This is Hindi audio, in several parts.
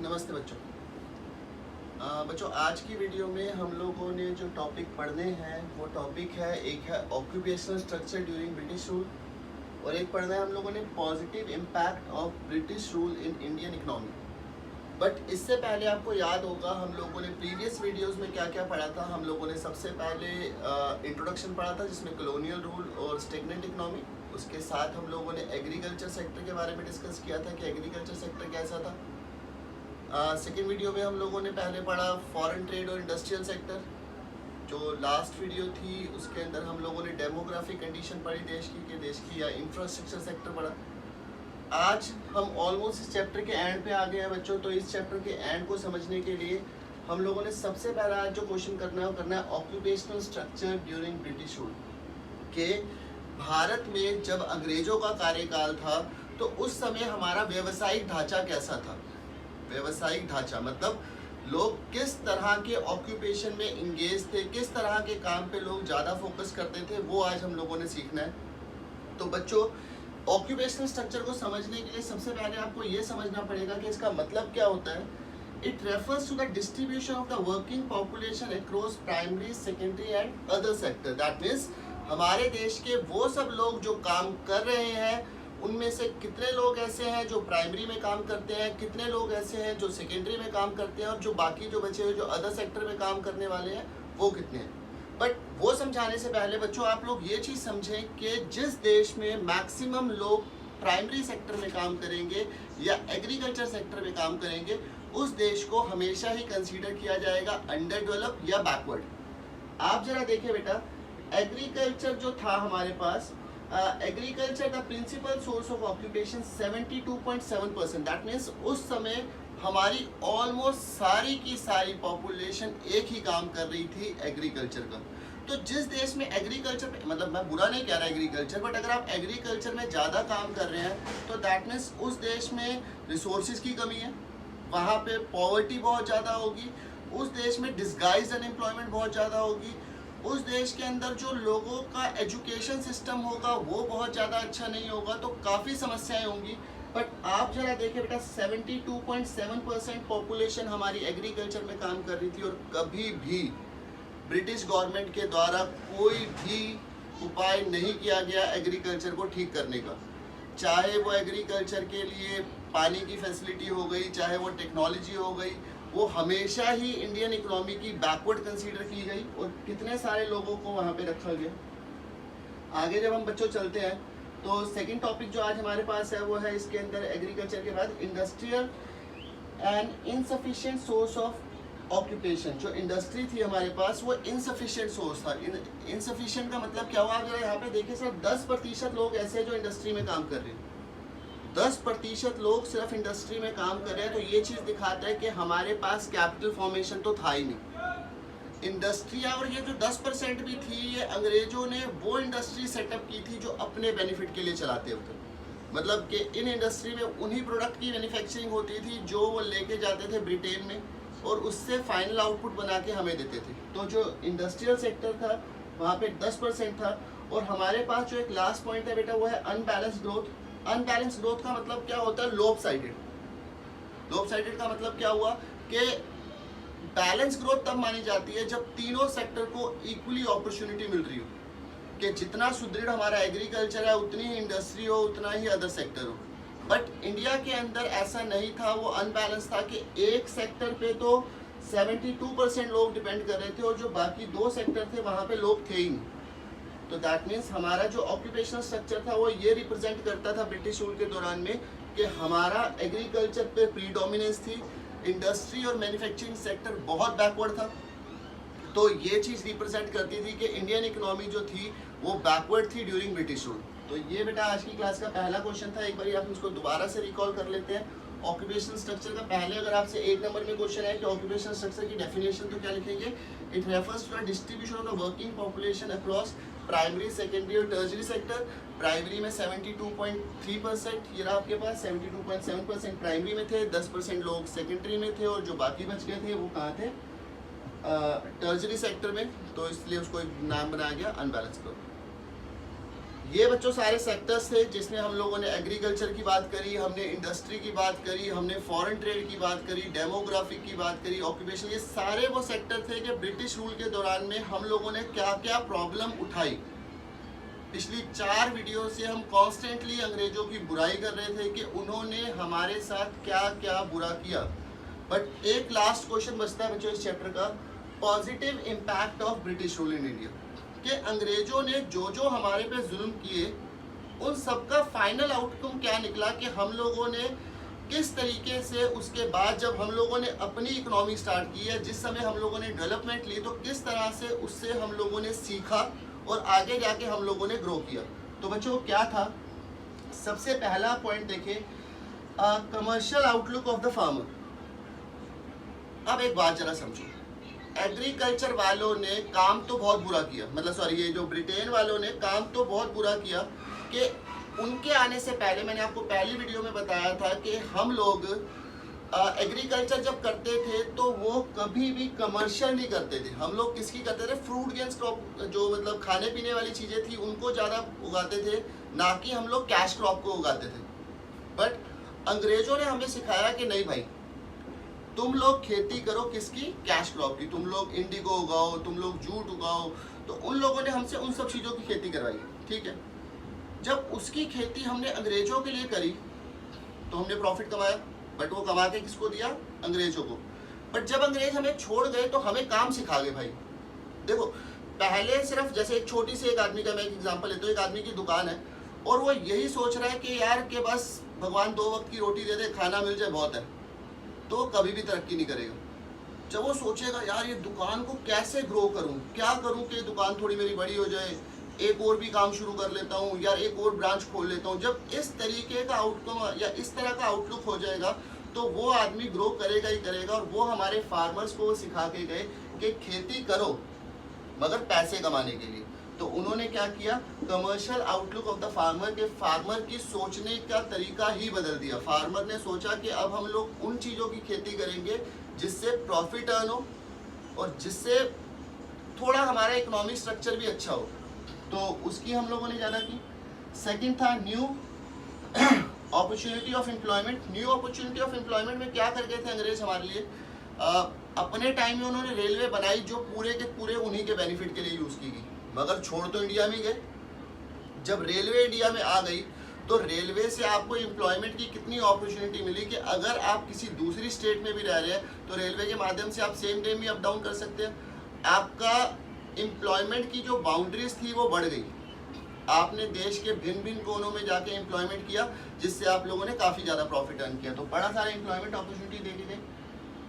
नमस्ते बच्चों। बच्चों आज की वीडियो में हम लोगों ने जो टॉपिक पढ़ने हैं वो टॉपिक है, एक है occupational structure during British rule और एक पढ़ना है हम लोगों ने positive impact of British rule in Indian economy. But इससे पहले आपको याद होगा हम लोगों ने प्रीवियस वीडियोस में क्या क्या पढ़ा था। हम लोगों ने सबसे पहले इंट्रोडक्शन पढ़ा था जिसमें कॉलोनियल रूल और स्टेगनेंट इकोनॉमी। उसके साथ हम लोगों ने एग्रीकल्चर सेक्टर के बारे में डिस्कस किया था कि एग्रीकल्चर सेक्टर कैसा था। सेकेंड वीडियो में हम लोगों ने पहले पढ़ा फॉरेन ट्रेड और इंडस्ट्रियल सेक्टर। जो लास्ट वीडियो थी उसके अंदर हम लोगों ने डेमोग्राफिक कंडीशन पढ़ी देश की या इंफ्रास्ट्रक्चर सेक्टर पढ़ा। आज हम ऑलमोस्ट इस चैप्टर के एंड पे आ गए हैं बच्चों। तो इस चैप्टर के एंड को समझने के लिए हम लोगों ने सबसे पहला आज जो क्वेश्चन करना है वो करना है occupational structure during British rule. के भारत में जब अंग्रेजों का कार्यकाल था तो उस समय हमारा व्यावसायिक ढांचा कैसा था। व्यावसायिक ढांचा मतलब लोग किस तरह के ऑक्यूपेशन में इंगेज थे, किस तरह के काम पे लोग ज़्यादा फोकस करते थे, वो आज हम लोगों ने सीखना है। तो बच्चों ऑक्यूपेशनल स्ट्रक्चर को समझने के लिए सबसे पहले आपको ये समझना पड़ेगा कि इसका मतलब क्या होता है। It refers to the distribution of the working population across primary, secondary and other sector. That means हमारे देश के वो सब लोग जो काम कर रहे हैं उनमें से कितने लोग ऐसे हैं जो प्राइमरी में काम करते हैं, कितने लोग ऐसे हैं जो सेकेंडरी में काम करते हैं और जो बाकी जो बचे हुए जो अदर सेक्टर में काम करने वाले हैं वो कितने हैं। बट वो समझाने से पहले बच्चों आप लोग ये चीज़ समझें कि जिस देश में मैक्सिमम लोग प्राइमरी सेक्टर में काम करेंगे या एग्रीकल्चर सेक्टर में काम करेंगे उस देश को हमेशा ही कंसीडर किया जाएगा अंडर डेवलप या बैकवर्ड। आप जरा देखिए बेटा, एग्रीकल्चर जो था हमारे पास, agriculture the principal source of occupation 72.7%। That means उस समय हमारी ऑलमोस्ट सारी की सारी पॉपुलेशन एक ही काम कर रही थी एग्रीकल्चर का। तो जिस देश में एग्रीकल्चर, मतलब मैं बुरा नहीं कह रहा एग्रीकल्चर, बट अगर आप एग्रीकल्चर में ज़्यादा काम कर रहे हैं तो दैट मीन्स उस देश में रिसोर्सेज की कमी है, वहाँ पे पॉवर्टी बहुत ज़्यादा होगी, उस देश में डिस्गाइज अनएम्प्लॉयमेंट बहुत ज़्यादा होगी, उस देश के अंदर जो लोगों का एजुकेशन सिस्टम होगा वो बहुत ज़्यादा अच्छा नहीं होगा, तो काफ़ी समस्याएं होंगी। बट आप जरा देखिए बेटा 72.7% पॉपुलेशन हमारी एग्रीकल्चर में काम कर रही थी और कभी भी ब्रिटिश गवर्नमेंट के द्वारा कोई भी उपाय नहीं किया गया एग्रीकल्चर को ठीक करने का। चाहे वो एग्रीकल्चर के लिए पानी की फैसिलिटी हो गई, चाहे वो टेक्नोलॉजी हो गई, वो हमेशा ही इंडियन इकोनॉमी की बैकवर्ड कंसीडर की गई और कितने सारे लोगों को वहाँ पे रखा गया। आगे जब हम बच्चों चलते हैं तो सेकंड टॉपिक जो आज हमारे पास है वो है इसके अंदर एग्रीकल्चर के बाद industrial and insufficient source of occupation. जो इंडस्ट्री थी हमारे पास वो इनसफिशिएंट सोर्स था। इनसफिशिएंट का मतलब क्या हुआ, आप जरा यहाँ पे देखिए सर 10% लोग ऐसे हैं जो इंडस्ट्री में काम कर रहे हैं। 10% लोग सिर्फ इंडस्ट्री में काम कर रहे हैं, तो ये चीज़ दिखाता है कि हमारे पास कैपिटल फॉर्मेशन तो था ही नहीं। इंडस्ट्री और ये जो 10% भी थी ये अंग्रेजों ने वो इंडस्ट्री सेटअप की थी जो अपने बेनिफिट के लिए चलाते होते, मतलब कि इन इंडस्ट्री में उन्हीं प्रोडक्ट की मैन्युफैक्चरिंग होती थी जो वो लेके जाते थे ब्रिटेन में और उससे फाइनल आउटपुट बना के हमें देते थे। तो जो इंडस्ट्रियल सेक्टर था वहाँ पे 10% था। और हमारे पास जो एक लास्ट पॉइंट है बेटा वो है अनबैलेंस ग्रोथ। अनबैलेंस ग्रोथ का मतलब क्या होता है, लोप साइडेड। लोप साइडेड का मतलब क्या हुआ कि बैलेंस ग्रोथ तब मानी जाती है जब तीनों सेक्टर को इक्वली अपॉर्चुनिटी मिल रही हो, कि जितना सुदृढ़ हमारा एग्रीकल्चर है उतनी ही इंडस्ट्री हो, उतना ही अदर सेक्टर हो। बट इंडिया के अंदर ऐसा नहीं था, वो अनबैलेंस था कि एक सेक्टर पे तो 72% लोग डिपेंड कर रहे थे और जो बाकी दो सेक्टर थे वहाँ पे लोग थे ही नहीं। तो दैट मीन्स हमारा जो ऑक्यूपेशनल स्ट्रक्चर था वो ये रिप्रेजेंट करता था ब्रिटिश रूल के दौरान में कि हमारा एग्रीकल्चर पे प्रीडोमिनेंस थी, इंडस्ट्री और मैन्युफैक्चरिंग सेक्टर बहुत बैकवर्ड था। तो ये चीज़ रिप्रेजेंट करती थी कि इंडियन इकोनॉमी जो थी वो बैकवर्ड थी ड्यूरिंग ब्रिटिश रूल। तो ये बेटा आज की क्लास का पहला क्वेश्चन था। एक बार आप इसको दोबारा से रिकॉल कर लेते हैं। ऑक्यूपेशनल स्ट्रक्चर का पहले अगर आपसे 1 नंबर में क्वेश्चन है कि ऑक्यूपेशनल स्ट्रक्चर की डेफिनेशन तो क्या लिखेंगे, it refers to the distribution of the working population across primary, secondary और टर्शरी सेक्टर। प्राइमरी में 72.3%, ये रहा आपके पास 72.7% प्राइमरी में थे, 10% लोग सेकेंडरी में थे और जो बाकी बच गए थे वो कहाँ थे, टर्शरी सेक्टर में। तो इसलिए उसको एक नाम बनाया गया अनबैलेंस ग्रोथ। ये बच्चों सारे सेक्टर्स थे जिसमें हम लोगों ने एग्रीकल्चर की बात करी, हमने इंडस्ट्री की बात करी, हमने फॉरेन ट्रेड की बात करी, डेमोग्राफिक की बात करी, ऑक्यूपेशन। ये सारे वो सेक्टर थे कि ब्रिटिश रूल के दौरान में हम लोगों ने क्या क्या प्रॉब्लम उठाई। पिछली 4 वीडियो से हम कॉन्स्टेंटली अंग्रेजों की बुराई कर रहे थे कि उन्होंने हमारे साथ क्या क्या बुरा किया। बट एक लास्ट क्वेश्चन बचता है बच्चों इस चैप्टर का, positive impact of British rule in India, कि अंग्रेजों ने जो जो हमारे पे जुल्म किए उन सबका फाइनल आउटकम क्या निकला, कि हम लोगों ने किस तरीके से उसके बाद जब हम लोगों ने अपनी इकोनॉमी स्टार्ट की है, जिस समय हम लोगों ने डेवलपमेंट ली, तो किस तरह से उससे हम लोगों ने सीखा और आगे जाके हम लोगों ने ग्रो किया। तो बच्चों क्या था, सबसे पहला पॉइंट देखें, commercial outlook of the farmer. अब एक बात जरा समझो, एग्रीकल्चर वालों ने काम तो बहुत बुरा किया, मतलब सॉरी ये जो ब्रिटेन वालों ने काम तो बहुत बुरा किया कि उनके आने से पहले, मैंने आपको पहली वीडियो में बताया था कि हम लोग एग्रीकल्चर जब करते थे तो वो कभी भी कमर्शियल नहीं करते थे। हम लोग किसकी करते थे, फ्रूट गेन्स क्रॉप, जो मतलब खाने पीने वाली चीज़ें थी उनको ज़्यादा उगाते थे, ना कि हम लोग कैश क्रॉप को उगाते थे। बट अंग्रेजों ने हमें सिखाया कि नहीं भाई, तुम लोग खेती करो किसकी, कैश क्रॉप की, तुम लोग इंडिगो उगाओ, तुम लोग जूट उगाओ। तो उन लोगों ने हमसे उन सब चीज़ों की खेती करवाई, ठीक है। जब उसकी खेती हमने अंग्रेजों के लिए करी तो हमने प्रॉफिट कमाया, बट वो कमा के किसको दिया, अंग्रेजों को। बट जब अंग्रेज हमें छोड़ गए तो हमें काम सिखा गए भाई। देखो पहले सिर्फ जैसे एक छोटी सी एक आदमी का मैं एक एग्जांपल लेता हूँ, एक आदमी की दुकान है और वो यही सोच रहा है कि यार के बस भगवान 2 वक्त की रोटी दे दे, खाना मिल जाए बहुत है, तो कभी भी तरक्की नहीं करेगा। जब वो सोचेगा यार ये दुकान को कैसे ग्रो करूं, क्या करूं कि दुकान थोड़ी मेरी बड़ी हो जाए, एक और भी काम शुरू कर लेता हूं, या एक और ब्रांच खोल लेता हूं, जब इस तरीके का आउटकम या इस तरह का आउटलुक हो जाएगा तो वो आदमी ग्रो करेगा ही करेगा। और वो हमारे फार्मर्स को सिखा के गए कि खेती करो मगर पैसे कमाने के लिए। तो उन्होंने क्या किया, commercial outlook of the farmer, के फार्मर की सोचने का तरीका ही बदल दिया। फार्मर ने सोचा कि अब हम लोग उन चीज़ों की खेती करेंगे जिससे प्रॉफिट अर्न हो और जिससे थोड़ा हमारा इकोनॉमिक स्ट्रक्चर भी अच्छा हो, तो उसकी हम लोगों ने ज़्यादा की। सेकंड था new opportunity of employment. New opportunity of employment में क्या कर गए थे अंग्रेज हमारे लिए, अपने टाइम में उन्होंने रेलवे बनाई जो पूरे के पूरे उन्हीं के बेनिफिट के लिए यूज़ की गई, मगर छोड़ तो इंडिया में गए। जब रेलवे इंडिया में आ गई तो रेलवे से आपको एम्प्लॉयमेंट की कितनी अपॉर्चुनिटी मिली कि अगर आप किसी दूसरी स्टेट में भी रह रहे हैं तो रेलवे के माध्यम से आप सेम डे में अप डाउन कर सकते हैं। आपका एम्प्लॉयमेंट की जो बाउंड्रीज थी वो बढ़ गई, आपने देश के भिन्न भिन्न कोनों में जाके एम्प्लॉयमेंट किया जिससे आप लोगों ने काफ़ी ज़्यादा प्रॉफिट अर्न किया, तो बड़ा सारा एम्प्लॉयमेंट अपॉर्चुनिटी दे दी गई।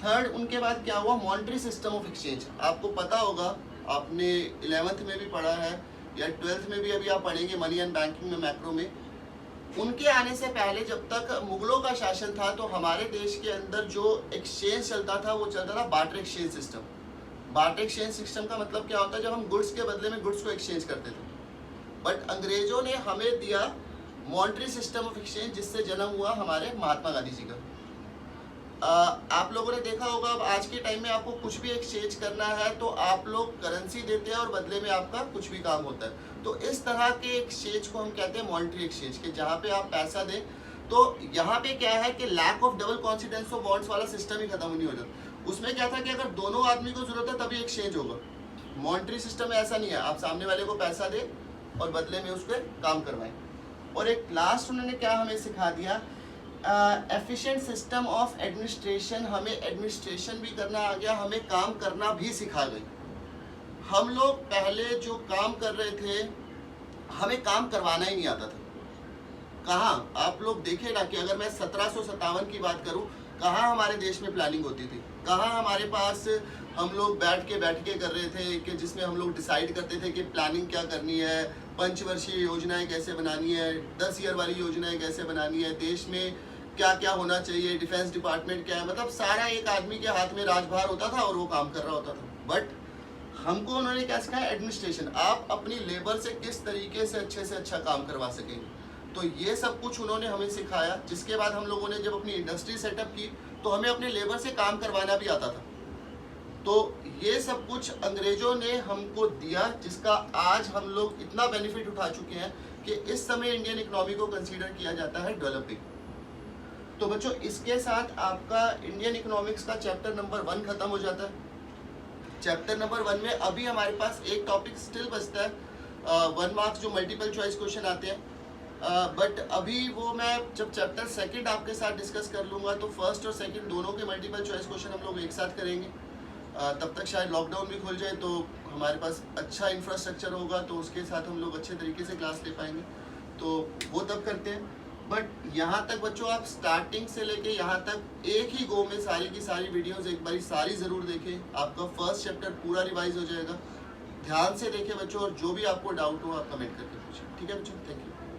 थर्ड उनके बाद क्या हुआ, मॉनेटरी सिस्टम ऑफ एक्सचेंज। आपको पता होगा, आपने 11th में भी पढ़ा है या 12th में भी अभी आप पढ़ेंगे मनी एंड बैंकिंग में, मैक्रो में। उनके आने से पहले जब तक मुगलों का शासन था तो हमारे देश के अंदर जो एक्सचेंज चलता था वो चलता था barter exchange system. Barter exchange system का मतलब क्या होता है, जब हम गुड्स के बदले में गुड्स को एक्सचेंज करते थे। बट अंग्रेजों ने हमें दिया मॉनेटरी सिस्टम ऑफ एक्सचेंज, जिससे जन्म हुआ हमारे महात्मा गांधी जी का। आप लोगों ने देखा होगा, अब आज के टाइम में आपको कुछ भी एक्सचेंज करना है तो आप लोग करेंसी देते हैं और बदले में आपका कुछ भी काम होता है। तो इस तरह के एक्सचेंज को हम कहते हैं मॉनेटरी एक्सचेंज, के जहाँ पे आप पैसा दें। तो यहाँ पे क्या है कि lack of double coincidence of bonds वाला सिस्टम ही खत्म नहीं हो जाता। उसमें क्या था कि अगर दोनों आदमी को जरूरत है तभी एक्सचेंज होगा। मॉनेटरी सिस्टम में ऐसा नहीं है, आप सामने वाले को पैसा दें और बदले में उसके काम करवाएं। और एक लास्ट उन्होंने क्या हमें सिखा दिया, एफिशिएंट सिस्टम ऑफ एडमिनिस्ट्रेशन। हमें एडमिनिस्ट्रेशन भी करना आ गया, हमें काम करना भी सिखा गई। हम लोग पहले जो काम कर रहे थे हमें काम करवाना ही नहीं आता था। कहाँ आप लोग देखे ना कि अगर मैं 1757 की बात करूँ, कहाँ हमारे देश में प्लानिंग होती थी, कहाँ हमारे पास हम लोग बैठ के कर रहे थे कि जिसमें हम लोग डिसाइड करते थे कि प्लानिंग क्या करनी है, पंचवर्षीय योजनाएं कैसे बनानी है, 10 ईयर वाली योजनाएं कैसे बनानी है, देश में क्या क्या होना चाहिए, डिफेंस डिपार्टमेंट क्या है, मतलब सारा एक आदमी के हाथ में राजभार होता था और वो काम कर रहा होता था। बट हमको उन्होंने क्या सिखाया, एडमिनिस्ट्रेशन। आप अपनी लेबर से किस तरीके से अच्छा काम करवा सकेंगे, तो ये सब कुछ उन्होंने हमें सिखाया। जिसके बाद हम लोगों ने जब अपनी इंडस्ट्री सेटअप की तो हमें अपने लेबर से काम करवाना भी आता था। तो ये सब कुछ अंग्रेजों ने हमको दिया, जिसका आज हम लोग इतना बेनिफिट उठा चुके हैं कि इस समय इंडियन इकोनॉमी को कंसीडर किया जाता है डेवलपिंग। तो बच्चों इसके साथ आपका इंडियन इकोनॉमिक्स का चैप्टर नंबर 1 खत्म हो जाता है। चैप्टर नंबर 1 में अभी हमारे पास एक टॉपिक स्टिल बचता है, 1 मार्क्स जो मल्टीपल चॉइस क्वेश्चन आते हैं, बट अभी वो मैं जब चैप्टर 2 आपके साथ डिस्कस कर लूँगा तो फर्स्ट और सेकंड दोनों के मल्टीपल चॉइस क्वेश्चन हम लोग एक साथ करेंगे। तब तक शायद लॉकडाउन भी खुल जाए तो हमारे पास अच्छा इंफ्रास्ट्रक्चर होगा, तो उसके साथ हम लोग अच्छे तरीके से क्लास ले पाएंगे, तो वो तब करते हैं। बट यहाँ तक बच्चों आप स्टार्टिंग से लेके यहाँ तक एक ही गो में सारी की सारी वीडियोस एक बारी सारी ज़रूर देखें, आपका फर्स्ट चैप्टर पूरा रिवाइज हो जाएगा। ध्यान से देखें बच्चों, और जो भी आपको डाउट हो आप कमेंट करके पूछें। ठीक है बच्चों, थैंक यू।